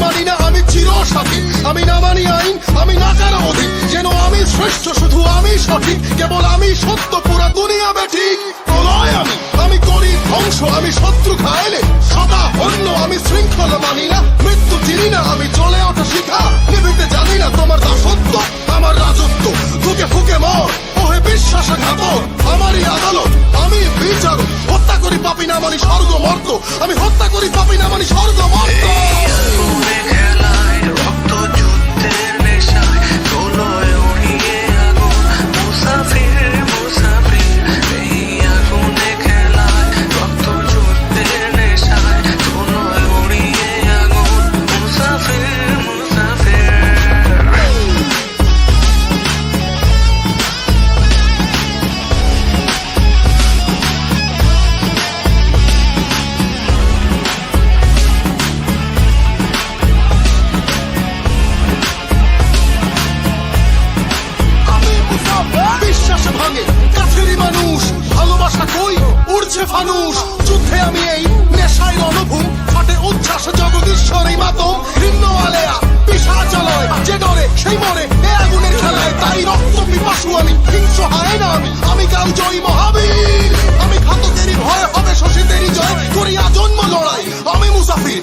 মানি না আমি চিরসাথী, আমি না মানি আইন, আমি না কারো অধীন, যেন আমি শ্রেষ্ঠ, শুধু আমি সঠিক, কেবল আমি সত্য, পুরা দুনিয়া বেঠিক। প্রলয় আমি করি ধ্বংস, আমি শত্রু খাইলে সদা অন্য, আমি শৃঙ্খল মানি না, মৃত্যু চিনি না, আমি চলে ওঠা শিখা, নিভিতে জানি না তোমার দাসত্ব, আমার রাজত্ব, ফুকে ফুকে মর ওহে বিশ্বাসঘাতক, আমারই আদালত, আমি বিচারক, হত্যা করি পাপি না মানি স্বর্গ মর্ত, আমি হত্যা করি পাপি না মানি স্বর্গ মর্ত। বিশ্বাস ভাঙে কাছেরই মানুষ, ভালোবাসা কই উড়ছে ফানুষ, যুদ্ধে আমি এই নেশায় রণভূম, ফাটে উচ্ছ্বাস জগদীশ্বর এই মাতম, ভিন্ন আলেয়া পিশাচালয়, যে ডরে সেই মরে এ আগুনের খেলায়, তাই রক্ত পিপাসু আমি, হিংস্র হায় না আমি কাল জয়ী মহাবীর, আমি ঘাতকেরই ভয় হবে শশীদেরই জয়, করিয়া জন্ম লড়াই, আমি মুসাফির।